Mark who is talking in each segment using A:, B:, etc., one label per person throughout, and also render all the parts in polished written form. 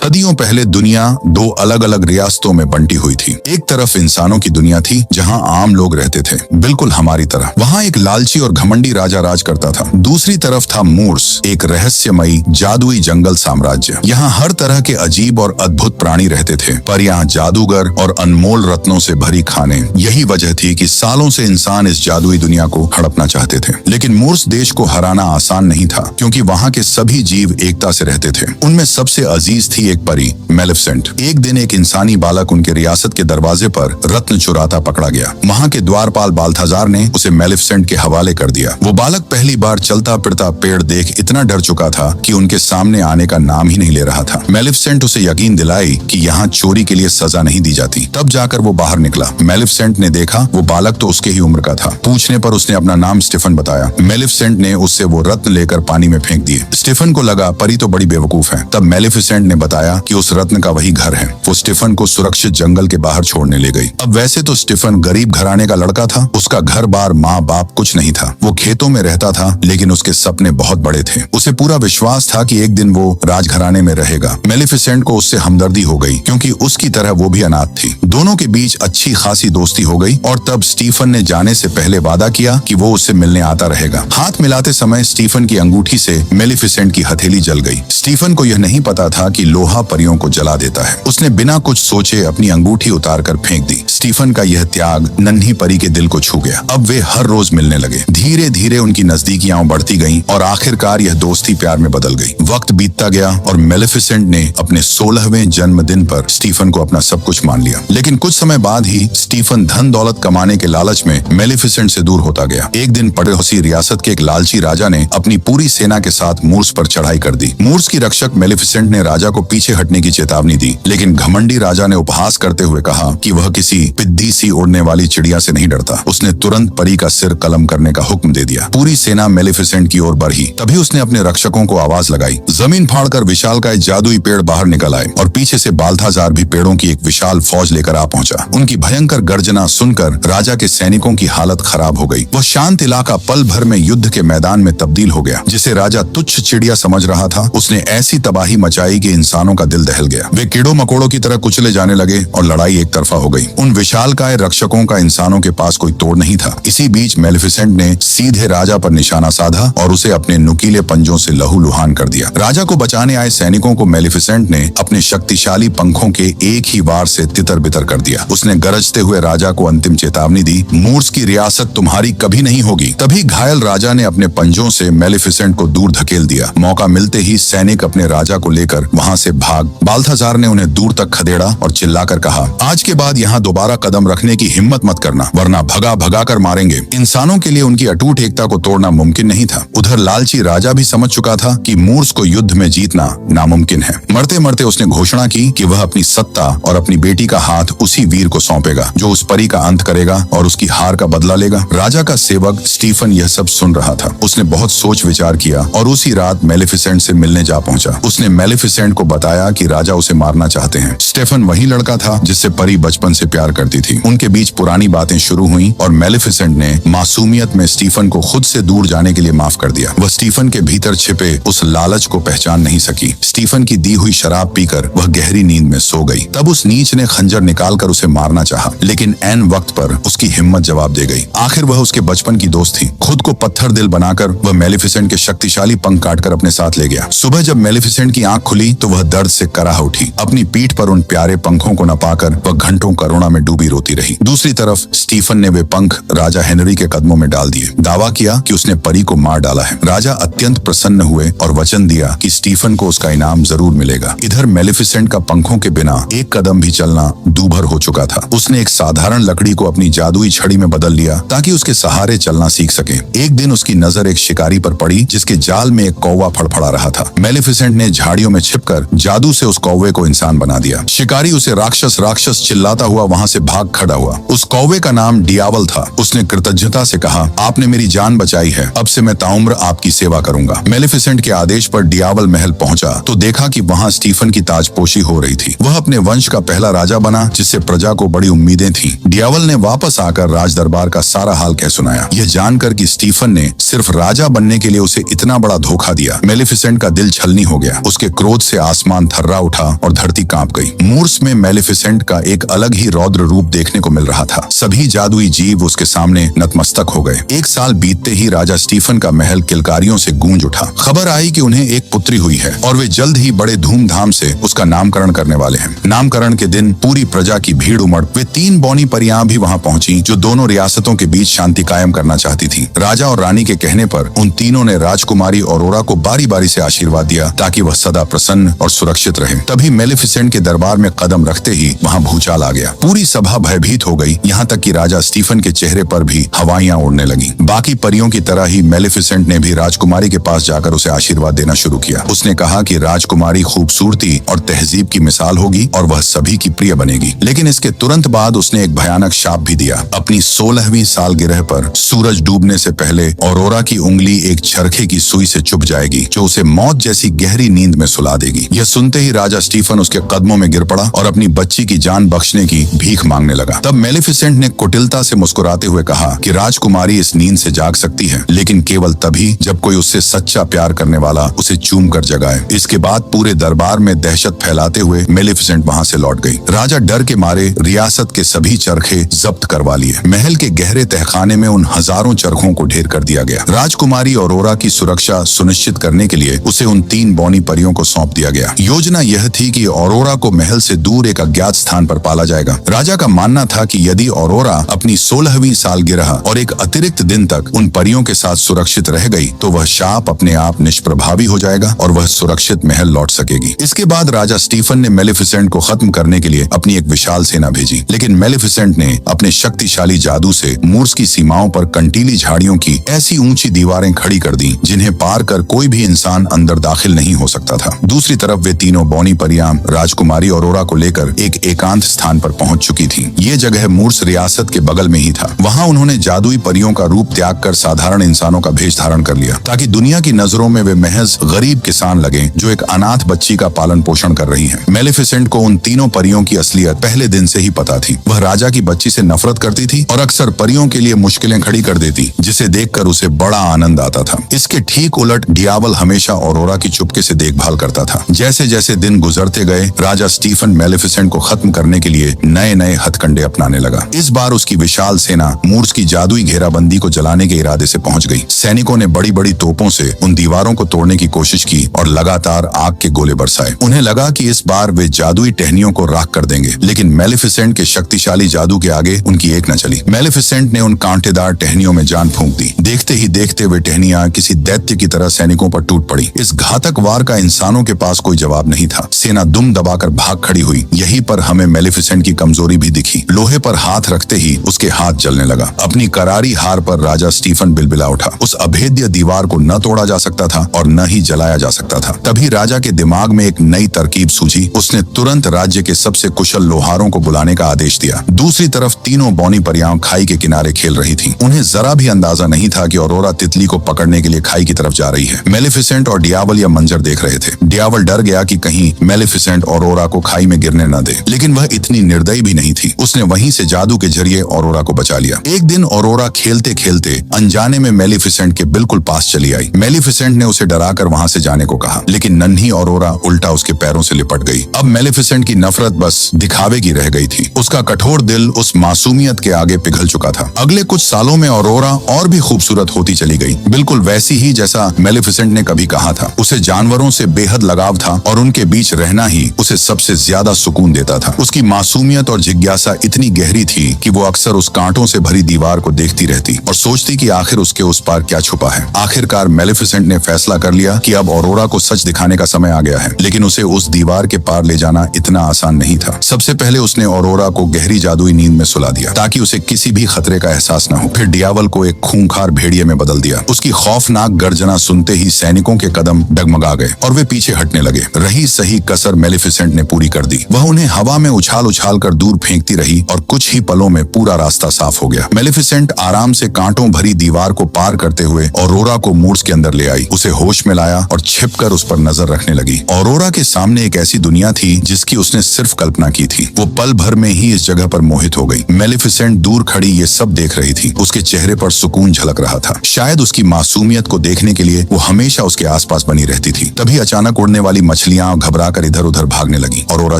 A: सदियों पहले दुनिया दो अलग अलग रियासतों में बंटी हुई थी। एक तरफ इंसानों की दुनिया थी जहां आम लोग रहते थे, बिल्कुल हमारी तरह। वहां एक लालची और घमंडी राजा राज करता था। दूसरी तरफ था मूर्स, एक रहस्यमयी जादुई जंगल साम्राज्य। यहाँ हर तरह के अजीब और अद्भुत प्राणी रहते थे, पर यहाँ जादूगर और अनमोल रत्नों से भरी खाने। यही वजह थी कि सालों से इंसान इस जादुई दुनिया को हड़पना चाहते थे। लेकिन मूर्स देश को हराना आसान नहीं था, क्योंकि वहाँ के सभी जीव एकता से रहते थे। उनमें सबसे अजीज थी एक परी, मेलेफिसेंट। एक दिन एक इंसानी बालक उनके रियासत के दरवाजे पर रत्न चुराता पकड़ा गया। वहाँ के द्वारपाल बाल्थाजार ने उसे मेलेफिसेंट के हवाले कर दिया। वो बालक पहली बार चलता फिरता पेड़ देख इतना डर चुका था कि उनके सामने आने का नाम ही नहीं ले रहा था। मेलेफिसेंट उसे यकीन दिलाई कि यहाँ चोरी के लिए सजा नहीं दी जाती। तब जाकर वो बाहर निकला। मेलेफिसेंट ने देखा वो बालक तो उसके ही उम्र का था। पूछने पर उसने अपना नाम स्टीफन बताया। मेलेफिसेंट ने उससे वो रत्न लेकर पानी में फेंक दिए। स्टीफन को लगा परी तो बड़ी बेवकूफ है। तब मेलेफिसेंट ने बताया कि उस रत्न का वही घर है। वो स्टीफन को सुरक्षित जंगल के बाहर छोड़ने ले गई। अब वैसे तो स्टीफन गरीब घराने का लड़का था। उसका घर बार माँ बाप कुछ नहीं था। वो खेतों में रहता था, लेकिन उसके सपने बहुत बड़े थे। उसे पूरा विश्वास था कि एक दिन वो राजघराने में रहेगा। मेलेफिसेंट को उससे हमदर्दी हो गई, क्योंकि उसकी तरह वो भी अनाथ थी। दोनों के बीच अच्छी खासी दोस्ती हो गई और तब स्टीफन ने जाने से पहले वादा किया कि वो उससे मिलने आता रहेगा। हाथ मिलाते समय स्टीफन की अंगूठी से मेलेफिसेंट की हथेली जल गई। स्टीफन को यह नहीं पता था कि लोहा परियों को जला देता है। उसने बिना कुछ सोचे अपनी अंगूठी उतारकर फेंक दी। स्टीफन का यह त्याग नन्ही परी के दिल को छू गया। अब वे हर रोज मिलने लगे। धीरे धीरे उनकी नजदीकियां बढ़ती गईं और आखिरकार यह दोस्ती प्यार में बदल गई। वक्त बीतता गया और मेलेफिसेंट ने अपने 16वें जन्मदिन पर स्टीफन को अपना सब कुछ मान लिया। लेकिन कुछ समय बाद ही स्टीफन धन दौलत कमाने के लालच में मेलेफिसेंट से दूर होता गया। एक दिन पड़ोसी रियासत के एक लालची राजा ने अपनी पूरी सेना के साथ मूर्स पर चढ़ाई कर दी। मूर्स की रक्षक मेलेफिसेंट ने राजा को पीछे हटने की चेतावनी दी, लेकिन घमंडी राजा ने उपहास करते हुए कहा कि वह किसी पिद्दी सी उड़ने वाली चिड़िया से नहीं डरता। उसने तुरंत परी का सिर कलम करने का हुक्म दे दिया। पूरी सेना मेलेफिसेंट की ओर बढ़ी। तभी उसने अपने रक्षकों को आवाज लगाई। जमीन फाड़कर विशालकाय जादुई पेड़ बाहर निकल आए और पीछे से बाल्थाजार भी पेड़ों की एक विशाल फौज लेकर आ पहुंचा। उनकी भयंकर गर्जना सुनकर राजा के सैनिकों की हालत खराब हो गई। वह शांत इलाका पल भर में युद्ध के मैदान में तब्दील हो गया। जिसे राजा तुच्छ चिड़िया समझ रहा था, उसने ऐसी तबाही मचाई कि इंसानों का दिल दहल गया। वे कीड़ों मकोड़ों की तरह कुचले जाने लगे और लड़ाई एक तरफा हो गई। उन विशालकाय रक्षकों का इंसानों के पास कोई तोड़ नहीं था। इसी बीच मेलेफिसेंट ने सीधे राजा पर निशाना साधा और उसे अपने नुकीले पंजों से लहूलुहान कर दिया। राजा को बचाने आए सैनिकों को मेलेफिसेंट ने अपने शक्तिशाली पंखों के एक ही वार से तितर बितर कर दिया। उसने गरजते हुए राजा को अंतिम चेतावनी दी, मूर्स की रियासत तुम्हारी कभी नहीं होगी। तभी घायल राजा ने अपने पंजों से मेलेफिसेंट को दूर धकेल दिया। मौका मिलते ही सैनिक अपने राजा को लेकर वहां से भाग। बाल्थाजार ने उन्हें दूर तक खदेड़ा और चिल्लाकर कहा, आज के बाद यहाँ दोबारा कदम रखने की हिम्मत मत करना, वरना भगा भगा कर मारेंगे। इंसानों के लिए उनकी अटूट एकता को तोड़ना मुमकिन नहीं था। उधर लालची राजा भी समझ चुका था कि मूर्स को युद्ध में जीतना नामुमकिन है। मरते मरते उसने घोषणा की कि वह अपनी सत्ता और अपनी बेटी का हाथ उसी वीर को सौंपेगा जो उस परी का अंत करेगा और उसकी हार का बदला लेगा। राजा का सेवक स्टीफन यह सब सुन रहा था। उसने बहुत सोच विचार किया और उसी रात मेलेफिसेंट से मिलने जा पहुंचा। उसने मेलेफिसेंट को बताया कि राजा उसे मारना चाहते हैं। स्टीफन वही लड़का था जिससे परी बचपन से प्यार करती थी। उनके बीच पुरानी बातें शुरू हुई और मेलेफिसेंट ने मासूमियत में स्टीफन को खुद से दूर जाने के लिए माफ कर दिया। वह स्टीफन के भीतर छिपे उस लालच को पहचान नहीं सकी। स्टीफन की दी हुई शराब पीकर वह गहरी नींद में सो गई। तब उस नीच ने खंजर निकालकर उसे मारना चाहा, लेकिन ऐन वक्त पर उसकी हिम्मत जवाब दे गई। आखिर वह उसके बचपन की दोस्त थी। खुद को पत्थर दिल बनाकर वह मेलेफिसेंट के शक्तिशाली पंख काटकर अपने साथ ले गया। सुबह जब मेलेफिसेंट की आंख खुली तो वह दर्द से कराह उठी। अपनी पीठ पर उन प्यारे पंखों को न पाकर वह घंटों करुणा में डूबी रोती रही। दूसरी तरफ स्टीफन ने वे पंख राजा हेनरी के कदमों में डाल दिए। दावा किया कि उसने परी को मार डाला है। राजा अत्यंत प्रसन्न हुए और वचन दिया कि स्टीफन को उसका इनाम जरूर मिलेगा। इधर मेलेफिसेंट का पंखों के बिना एक कदम भी चलना दूभर हो चुका था। उसने एक साधारण लकड़ी को अपनी जादुई छड़ी में बदल लिया ताकि उसके सहारे चलना सीख सके। एक दिन उसकी नजर एक शिकारी पर पड़ी जिसके जाल में एक कौवा फड़फड़ा रहा था। मेलेफिसेंट ने झाड़ियों में छिपकर जादू से उस कौवे को इंसान बना दिया। शिकारी उसे राक्षस राक्षस चिल्लाता हुआ वहां से भाग खड़ा हुआ। उस कौवे का नाम डियावल था। उसने कृतज्ञता से कहा, आपने मेरी जान बचाई है, अब से मैं ताउम्र आपकी सेवा करूंगा। मेलेफिसेंट के आदेश पर डियावल महल पहुंचा तो देखा कि वहां स्टीफन की ताजपोशी हो रही थी। वह अपने वंश का पहला राजा बना जिससे प्रजा को बड़ी उम्मीदें थीं। डियावल ने वापस आकर राज दरबार का सारा हाल कह सुनाया। यह जानकर कि स्टीफन ने सिर्फ राजा बनने के लिए उसे इतना बड़ा धोखा दिया, मेलेफिसेंट का दिल छलनी हो गया। उसके क्रोध से आसमान आसमान थर्रा उठा और धरती कांप गई। मूर्स में मेलिफिसेंट का एक अलग ही रौद्र रूप देखने को मिल रहा था। सभी जादुई जीव उसके सामने नतमस्तक हो गए। एक साल बीतते ही राजा स्टीफन का महल किलकारियों से गूंज उठा। खबर आई कि उन्हें एक पुत्री हुई है और वे जल्द ही बड़े धूमधाम से उसका नामकरण करने वाले हैं। नामकरण के दिन पूरी प्रजा की भीड़ उमड़ वे 3 बौनी परियां भी वहां पहुंची जो दोनों रियासतों के बीच शांति कायम करना चाहती थी। राजा और रानी के कहने पर उन तीनों ने राजकुमारी ऑरोरा को बारी बारी से आशीर्वाद दिया ताकि वह सदा प्रसन्न और सुरक्षित रहे। तभी मेलिफिसेंट के दरबार में कदम रखते ही वहां भूचाल आ गया। पूरी सभा भयभीत हो गई, यहाँ तक कि राजा स्टीफन के चेहरे पर भी हवाइयां उड़ने लगी। बाकी परियों की तरह ही मेलिफिसेंट ने भी राजकुमारी के पास जाकर उसे आशीर्वाद देना शुरू किया। उसने कहा कि राजकुमारी खूबसूरती और तहजीब की मिसाल होगी और वह सभी की प्रिय बनेगी। लेकिन इसके तुरंत बाद उसने एक भयानक शाप भी दिया। अपनी 16वीं सालगिरह पर सूरज डूबने से पहले ऑरोरा की उंगली एक चरखे की सुई से चुभ जाएगी जो उसे मौत जैसी गहरी नींद में सुला देगी। यह सुनते ही राजा स्टीफन उसके कदमों में गिर पड़ा और अपनी बच्ची की जान बख्शने की भीख मांगने लगा। तब मेलिफिसेंट ने कुटिलता से मुस्कुराते हुए कहा कि राजकुमारी इस नींद से जाग सकती है, लेकिन केवल तभी जब कोई उससे सच्चा प्यार करने वाला उसे चूम कर जगाए। इसके बाद पूरे दरबार में दहशत फैलाते हुए मेलिफिसेंट वहां से लौट गई। राजा डर के मारे रियासत के सभी चरखे जब्त करवा लिए। महल के गहरे तहखाने में उन हजारों चरखों को ढेर कर दिया गया। राजकुमारी ऑरोरा की सुरक्षा सुनिश्चित करने के लिए उसे उन 3 बौनी परियों को सौंप दिया गया। योजना यह थी कि ऑरोरा को महल से दूर एक अज्ञात स्थान पर पाला जाएगा। राजा का मानना था कि यदि ऑरोरा अपनी 16वीं सालगिरह और एक अतिरिक्त दिन तक उन परियों के साथ सुरक्षित रह गई तो वह शाप अपने आप निष्प्रभावी हो जाएगा और वह सुरक्षित महल लौट सकेगी। इसके बाद राजा स्टीफन ने मेलिफिसेंट को खत्म करने के लिए अपनी एक विशाल सेना भेजी, लेकिन मेलिफिसेंट ने अपने शक्तिशाली जादू से मूर्स की सीमाओं पर कंटीली झाड़ियों की ऐसी ऊंची दीवारें खड़ी कर दी जिन्हें पार कर कोई भी इंसान अंदर दाखिल नहीं हो सकता था। दूसरी तरफ वे तीनों बौनी परियां राजकुमारी ऑरोरा को लेकर एक एकांत स्थान पर पहुंच चुकी थी। ये जगह मूर्स रियासत के बगल में ही था। वहां उन्होंने जादुई परियों का रूप त्याग कर साधारण इंसानों का भेष धारण कर लिया ताकि दुनिया की नजरों में वे महज गरीब किसान लगे जो एक अनाथ बच्ची का पालन पोषण कर रही हैं। मेलिफिसेंट को उन तीनों परियों की असलियत पहले दिन से ही पता थी। वह राजा की बच्ची से नफरत करती थी और अक्सर परियों के लिए मुश्किलें खड़ी कर देती, जिसे देखकर उसे बड़ा आनंद आता था। इसके ठीक उलट डियावल हमेशा ऑरोरा की चुपके से देखभाल करता था। जैसे जैसे दिन गुजरते गए राजा स्टीफन मेलिफिसेंट को खत्म करने के लिए नए नए हथकंडे अपनाने लगा। इस बार उसकी विशाल सेना मूर्स की जादुई घेराबंदी को जलाने के इरादे से पहुंच गई। सैनिकों ने बड़ी बड़ी तोपों से उन दीवारों को तोड़ने की कोशिश की और लगातार आग के गोले बरसाए। उन्हें लगा कि इस बार वे जादुई टहनियों को राख कर देंगे, लेकिन मेलिफिसेंट के शक्तिशाली जादू के आगे उनकी एक न चली। मेलिफिसेंट ने उन कांटेदार टहनियों में जान फूंक दी। देखते ही देखते वे टहनियां किसी दैत्य की तरह सैनिकों पर टूट पड़ी। इस घातक वार का इंसानों के पास कोई जवाब नहीं था। सेना दुम दबाकर भाग खड़ी हुई। यहीं पर हमें मेलिफिसेंट की कमजोरी भी दिखी। लोहे पर हाथ रखते ही उसके हाथ जलने लगा। अपनी करारी हार पर राजा स्टीफन बिलबिला उठा। उस अभेद्य दीवार को न तोड़ा जा सकता था और न ही जलाया जा सकता था। तभी राजा के दिमाग में एक नई तरकीब सूझी। उसने तुरंत राज्य के सबसे कुशल लोहारों को बुलाने का आदेश दिया। दूसरी तरफ तीनों बौनी परियां खाई के किनारे खेल रही थीं। उन्हें जरा भी अंदाजा नहीं था कि ऑरोरा तितली को पकड़ने के लिए खाई की तरफ जा रही है। मेलिफिसेंट और डियावल यह मंजर देख रहे थे। डियावल डर गया कि कहीं मेलिफिसेंट ऑरोरा को खाई में गिरने न दे, लेकिन वह इतनी निर्दयी भी नहीं थी। उसने वहीं से जादू के जरिए ऑरोरा को बचा लिया। एक दिन ऑरोरा खेलते खेलते अनजाने में मेलिफिसेंट के बिल्कुल पास चली आई। मेलिफिसेंट ने उसे डराकर वहां से जाने को कहा, लेकिन नन्ही ऑरोरा उल्टा उसके पैरों से लिपट गई। अब मेलिफिसेंट की नफरत बस दिखावे की रह गई थी। उसका कठोर दिल उस मासूमियत के आगे पिघल चुका था। अगले कुछ सालों में ऑरोरा और भी खूबसूरत होती चली गई, बिल्कुल वैसी ही जैसा मेलिफिसेंट ने कभी कहा था। उसे जानवरों से बेहद लगाव था और उनके बीच रहना ही उसे सबसे ज्यादा सुकून देता था। उसकी मासूमियत और जिज्ञासा इतनी गहरी थी कि वो अक्सर उस कांटों से भरी दीवार को देखती रहती और सोचती कि आखिर उसके उस पार क्या छुपा है। आखिरकार मेलिफिसेंट ने फैसला कर लिया कि अब ऑरोरा को सच दिखाने का समय आ गया है, लेकिन उसे उस दीवार के पार ले जाना इतना आसान नहीं था। सबसे पहले उसने ऑरोरा को गहरी जादुई नींद में सुला दिया ताकि उसे किसी भी खतरे का एहसास न हो। फिर डियावल को एक खूंखार भेड़िए में बदल दिया। उसकी खौफनाक गर्जना सुनते ही सैनिकों के कदम डगमगा गए और वे पीछे हटने लगे। रही सही कसर मेलिफिसेंट ने पूरी कर दी। वह उन्हें हवा में उछाल उछाल कर दूर फेंकती रही और कुछ ही पलों में पूरा रास्ता साफ हो गया। मेलिफिसेंट आराम से कांटों भरी दीवार को पार करते हुए ऑरोरा को मूर्स के अंदर ले आई, उसे होश में लाया और छिपकर उस पर नजर रखने लगी। ऑरोरा के सामने एक ऐसी दुनिया थी जिसकी उसने सिर्फ कल्पना की थी। वो पल भर में ही इस जगह पर मोहित हो गई। मेलिफिसेंट दूर खड़ी ये सब देख रही थी। उसके चेहरे पर सुकून झलक रहा था। शायद उसकी मासूमियत को देखने के लिए वो हमेशा उसके आसपास बनी रहती थी। तभी अचानक उड़ने वाली मछलियां घबरा कर इधर उधर भागने लगी। ऑरोरा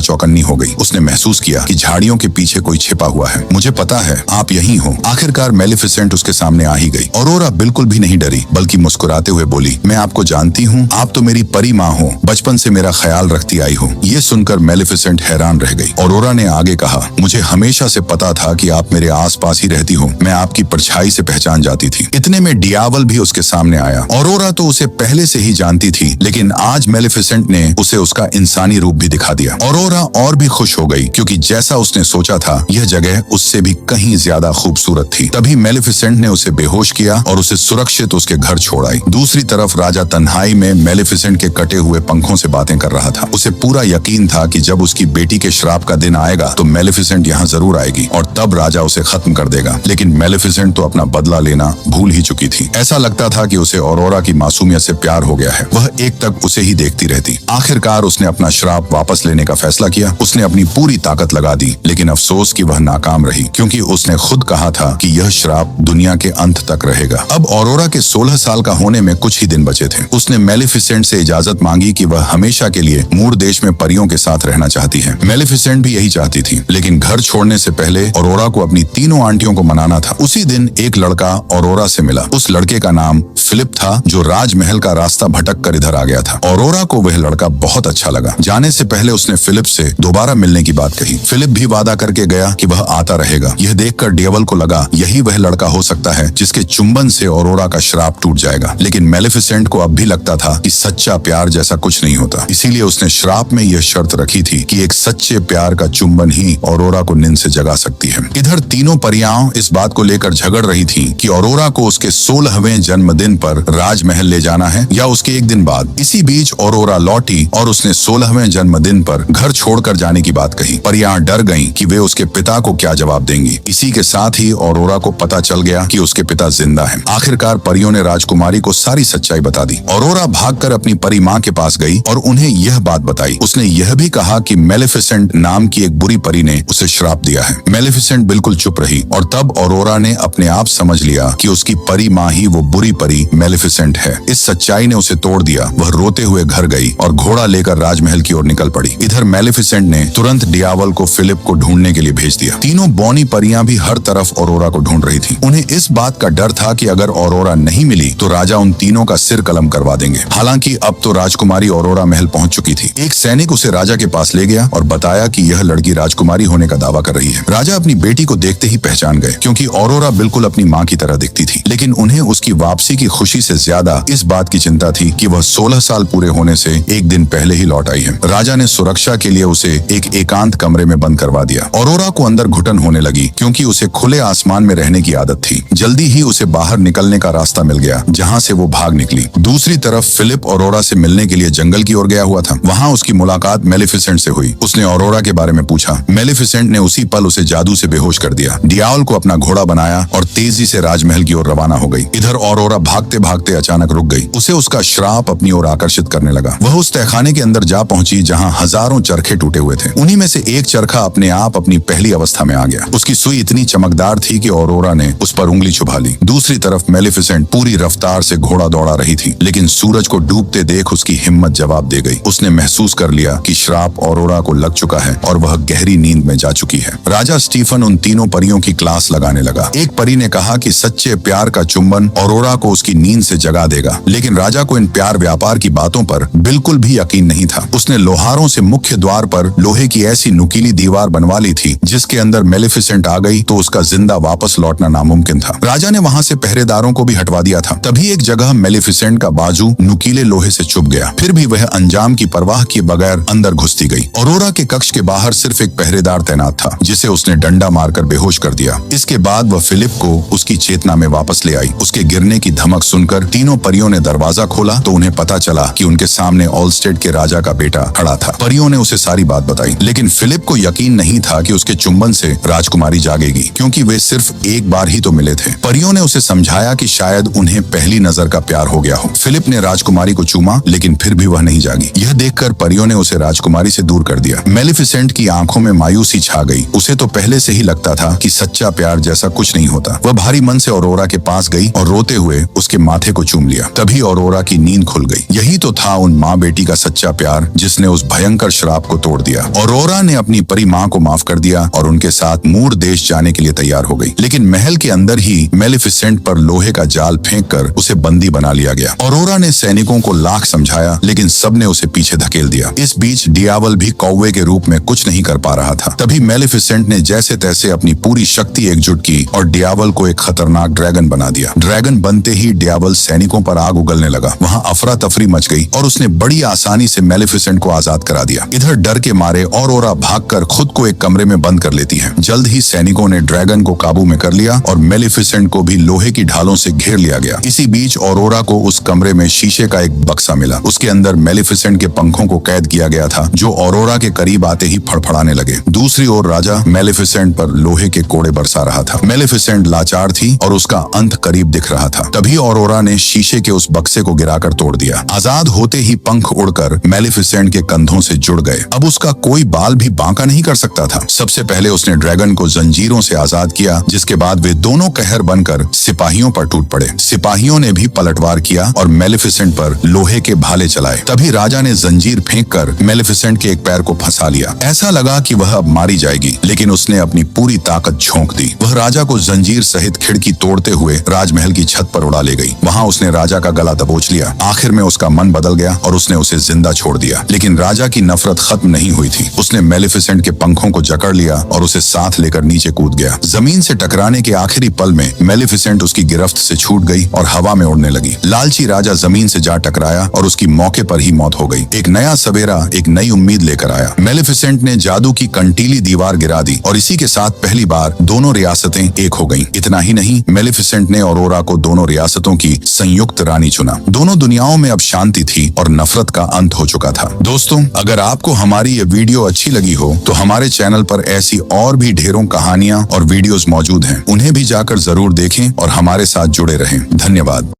A: चौकन्नी हो गई। उसने महसूस किया कि झाड़ियों के पीछे कोई छिपा हुआ है। मुझे पता है आप यहीं हो। आखिरकार मेलिफिसेंट उसके सामने आ ही गई। ऑरोरा बिल्कुल भी नहीं डरी, बल्कि मुस्कुराते हुए बोली, मैं आपको जानती हूँ, आप तो मेरी परी माँ हो, बचपन से मेरा ख्याल रखती आई हो। ये सुनकर मेलिफिसेंट हैरान रह गई। ऑरोरा ने आगे कहा, मुझे हमेशा से पता था कि आप मेरे आसपास ही रहती हो। मैं आपकी परछाई से पहचान जाती थी। इतने में डियावल भी उसके सामने आया। ऑरोरा तो उसे पहले से ही जानती थी, लेकिन आज मेलिफिसेंट ने उसे उसका इंसानी रूप भी दिखा दिया। ऑरोरा और भी खुश हो गई, क्योंकि जैसा उसने सोचा था, यह जगह उससे भी कहीं ज्यादा खूबसूरत थी। तभी मेलिफिसेंट ने उसे बेहोश किया और उसे सुरक्षित उसके घर छोड़ आई। दूसरी तरफ राजा तन्हाई में मेलिफिसेंट के कटे हुए पंखों से बातें कर रहा था। उसे पूरा यकीन था कि जब उसकी बेटी के श्राप का दिन आएगा तो मेलिफिसेंट यहाँ जरूर आएगी और तब राजा उसे खत्म कर देगा। लेकिन मेलिफिसेंट तो अपना बदला लेना भूल ही चुकी थी। ऐसा लगता था कि उसे ऑरोरा की मासूमियत से प्यार हो गया है। वह एक तक उसे ही देखती रहती। आखिरकार उसने अपना श्राप वापस लेने का फैसला किया। उसने अपनी पूरी ताकत लगा दी, लेकिन अफसोस कि वह नाकाम रही, क्योंकि उसने खुद कहा था कि यह श्राप दुनिया के अंत तक रहेगा। अब ऑरोरा के 16 साल का होने में कुछ ही दिन बचे थे। उसने मेलिफिसेंट से इजाजत मांगी कि वह हमेशा के लिए मूर देश में परियों के साथ रहना चाहती है। मेलिफिसेंट भी यही चाहती थी, लेकिन घर छोड़ने से पहले ऑरोरा को अपनी तीनों आंटियों को मनाना था। उसी दिन एक लड़का ऑरोरा से मिला। उस लड़के का नाम फिलिप था, जो राजमहल का रास्ता भटक कर इधर आ गया था। ऑरोरा को वह लड़का बहुत अच्छा लगा। जाने से पहले उसने फिलिप से दोबारा मिलने की बात कही। फिलिप भी वादा करके गया कि वह आता रहेगा। यह देखकर डियावल को लगा यही वह लड़का हो सकता है जिसके चुंबन से ऑरोरा का श्राप टूट जाएगा। लेकिन मेलिफिसेंट को अब भी लगता था कि सच्चा प्यार जैसा कुछ नहीं होता। इसीलिए उसने श्राप में यह शर्त रखी थी कि एक सच्चे प्यार का चुंबन ही ऑरोरा को नींद से जगा सकती है। इधर तीनों परियां इस बात को लेकर झगड़ रही थी कि ऑरोरा को उसके 16वें जन्मदिन पर राजमहल ले जाना है या उसके एक दिन बाद। इसी बीच ऑरोरा लौटी और उसने 16वें जन्मदिन पर घर छोड़कर जाने की बात कही। परियां डर गईं कि वे उसके पिता को क्या जवाब देंगी। इसी के साथ ही ऑरोरा को पता चल गया कि उसके पिता जिंदा हैं। आखिरकार परियों ने राजकुमारी को सारी सच्चाई बता दी। ऑरोरा भागकर अपनी परी माँ के पास गई और उन्हें यह बात बताई। उसने यह भी कहा कि मेलिफिसेंट नाम की एक बुरी परी ने उसे श्राप दिया है। मेलिफिसेंट बिल्कुल चुप रही और तब ऑरोरा ने अपने आप समझ लिया कि उसकी परी माँ ही वो बुरी परी मेलिफिसेंट है। इस सच्चाई ने उसे तोड़ दिया। वह रोते हुए घर गई और घोड़ा लेकर राजमहल की ओर निकल पड़ी। इधर मेलिफिसेंट ने तुरंत डियावल को फिलिप को ढूंढने के लिए भेज दिया। तीनों बौनी परियां भी हर तरफ ऑरोरा को ढूंढ रही थी। उन्हें इस बात का डर था कि अगर ऑरोरा नहीं मिली तो राजा उन तीनों का सिर कलम करवा देंगे। हालांकि अब तो राजकुमारी ऑरोरा महल पहुंच चुकी थी। एक सैनिक उसे राजा के पास ले गया और बताया कि यह लड़की राजकुमारी होने का दावा कर रही है। राजा अपनी बेटी को देखते ही पहचान गए, क्योंकि ऑरोरा बिल्कुल अपनी माँ की तरह दिखती थी। लेकिन उन्हें उसकी वापसी की खुशी से ज्यादा इस बात की चिंता थी कि वह 16 साल पूरे होने से एक दिन पहले ही लौट आई है। राजा ने सुरक्षा के लिए उसे एक एकांत कमरे में बंद करवा दिया। ऑरोरा को अंदर घुटन होने लगी, क्योंकि उसे खुले आसमान में रहने की आदत थी। जल्दी ही उसे बाहर निकलने का रास्ता मिल गया, जहाँ से वो भाग निकली। दूसरी तरफ फिलिप ऑरोरा से मिलने के लिए जंगल की ओर गया हुआ था। वहाँ उसकी मुलाकात मेलिफिसेंट से हुई। उसने ऑरोरा के बारे में पूछा। मेलिफिसेंट ने उसी पल उसे जादू से बेहोश कर दिया। डियावल को अपना घोड़ा बनाया और तेजी से राजमहल की ओर रवाना हो गई। इधर ऑरोरा भागते भागते अचानक रुक गई। उसे उसका श्राप अपनी ओर आकर्षित करने लगा। वह उस तहखाने के अंदर जा पहुंची जहां हजारों चरखे टूटे हुए थे। उन्हीं में से एक चरखा अपने आप अपनी पहली अवस्था में आ गया। उसकी सुई इतनी चमकदार थी कि ऑरोरा ने उस पर उंगली छुपा ली। दूसरी तरफ मेलिफिसेंट पूरी रफ्तार से घोड़ा दौड़ा रही थी, लेकिन सूरज को डूबते देख उसकी हिम्मत जवाब दे गई। उसने महसूस कर लिया कि श्राप ऑरोरा को लग चुका है और वह गहरी नींद में जा चुकी है। राजा स्टीफन उन तीनों परियों की क्लास लगाने लगा। एक परी ने कहा कि सच्चे प्यार का चुंबन ऑरोरा को उसकी नींद से जगा देगा, लेकिन राजा को इन प्यार व्यापार की बातों पर बिल्कुल भी यकीन नहीं था। उसने लोहारों से मुख्य द्वार पर लोहे की ऐसी नुकीली दीवार बनवा ली थी जिसके अंदर मेलिफिसेंट आ गई तो उसका जिंदा वापस लौटना नामुमकिन था। राजा ने वहां से पहरेदारों को भी हटवा दिया था। तभी एक जगह मेलिफिसेंट का बाजू नुकीले लोहे से चुभ गया। फिर भी वह अंजाम की परवाह किए बगैर अंदर घुसती गई। ऑरोरा के कक्ष के बाहर सिर्फ एक पहरेदार तैनात था, जिसे उसने डंडा मारकर बेहोश कर दिया। इसके बाद वह फिलिप को उसकी चेतना में वापस ले आई। उसके गिरने की धमक सुनकर तीनों परियों ने दरवाजा खोला तो उन्हें पता चला कि उनके सामने ऑलस्टेड के राजा का बेटा खड़ा था। परियों ने उसे सारी बात बताई, लेकिन फिलिप को यकीन नहीं था कि उसके चुंबन से राजकुमारी जागेगी, क्योंकि वे सिर्फ एक बार ही तो मिले थे। परियों ने उसे समझाया कि शायद उन्हें पहली नजर का प्यार हो गया हो। फिलिप ने राजकुमारी को चूमा, लेकिन फिर भी वह नहीं जागी। यह देखकर परियों ने उसे राजकुमारी से दूर कर दिया। मेलिफिसेंट की आंखों में मायूसी छा गई। उसे तो पहले से ही लगता था कि सच्चा प्यार जैसा कुछ नहीं होता। वह भारी मन से ऑरोरा के पास गई और रोते हुए उसके माथे को चूम लिया। तभी ऑरोरा की नींद खुल गई। यही तो था उन माँ बेटी का का सच्चा प्यार जिसने उस भयंकर श्राप को तोड़ दिया। ऑरोरा ने अपनी परी माँ को माफ कर दिया और उनके साथ मूर देश जाने के लिए तैयार हो गई। लेकिन महल के अंदर ही मेलेफिसेंट पर लोहे का जाल फेंककर उसे बंदी बना लिया गया। ऑरोरा ने सैनिकों को लाख समझाया, लेकिन सबने उसे पीछे धकेल दिया। इस बीच डियावल भी कौवे के रूप में कुछ नहीं कर पा रहा था। तभी मेलेफिसेंट ने जैसे तैसे अपनी पूरी शक्ति एकजुट की और डियावल को एक खतरनाक ड्रैगन बना दिया। ड्रैगन बनते ही डियावल सैनिकों पर आग उगलने लगा। वहाँ अफरा तफरी मच गई और उसने बड़ी आसानी से मेलेफिसेंट को आजाद करा दिया। इधर डर के मारे ऑरोरा भागकर खुद को एक कमरे में बंद कर लेती है। जल्द ही सैनिकों ने ड्रैगन को काबू में कर लिया और मेलेफिसेंट को भी लोहे की ढालों से घेर लिया गया। इसी बीच ऑरोरा को उस कमरे में शीशे का एक बक्सा मिला। उसके अंदर मेलेफिसेंट के पंखों को कैद किया गया था, जो ऑरोरा के करीब आते ही फड़फड़ाने लगे। दूसरी ओर राजा मेलेफिसेंट पर लोहे के कोड़े बरसा रहा था। मेलेफिसेंट लाचार थी और उसका अंत करीब दिख रहा था। तभी ऑरोरा ने शीशे के उस बक्से को गिराकर तोड़ दिया। आजाद होते ही पंख उड़कर मेलेफिसेंट के कंधों से जुड़ गए। अब उसका कोई बाल भी बांका नहीं कर सकता था। सबसे पहले उसने ड्रैगन को जंजीरों से आजाद किया, जिसके बाद वे दोनों कहर बनकर सिपाहियों पर टूट पड़े। सिपाहियों ने भी पलटवार किया और मेलेफिसेंट पर लोहे के भाले चलाए। तभी राजा ने जंजीर फेंककर मेलेफिसेंट के एक पैर को फंसा लिया। ऐसा लगा कि वह अब मारी जाएगी, लेकिन उसने अपनी पूरी ताकत झोंक दी। वह राजा को जंजीर सहित खिड़की तोड़ते हुए राजमहल की छत पर उड़ा ले गई। वहाँ उसने राजा का गला दबोच लिया। आखिर में उसका मन बदल गया और उसने उसे जिंदा छोड़ दिया। लेकिन राजा की नफरत खत्म नहीं हुई थी। उसने मेलेफिसेंट के पंखों को जकड़ लिया और उसे साथ लेकर नीचे कूद गया। जमीन से टकराने के आखिरी पल में मेलेफिसेंट उसकी गिरफ्त से छूट गई और हवा में उड़ने लगी। लालची राजा जमीन से जा टकराया और उसकी मौके पर ही मौत हो गई। एक नया सवेरा एक नई उम्मीद लेकर आया। मेलेफिसेंट ने जादू की कंटीली दीवार गिरा दी और इसी के साथ पहली बार दोनों रियासतें एक हो गईं। इतना ही नहीं, मेलेफिसेंट ने ऑरोरा को दोनों रियासतों की संयुक्त रानी चुना। दोनों दुनियाओं में अब शांति थी और नफरत का अंत हो चुका था। दोस्तों, अगर आपको हमारी ये वीडियो अच्छी लगी हो तो हमारे चैनल पर ऐसी और भी ढेरों कहानियां और वीडियोस मौजूद हैं। उन्हें भी जाकर जरूर देखें और हमारे साथ जुड़े रहें। धन्यवाद।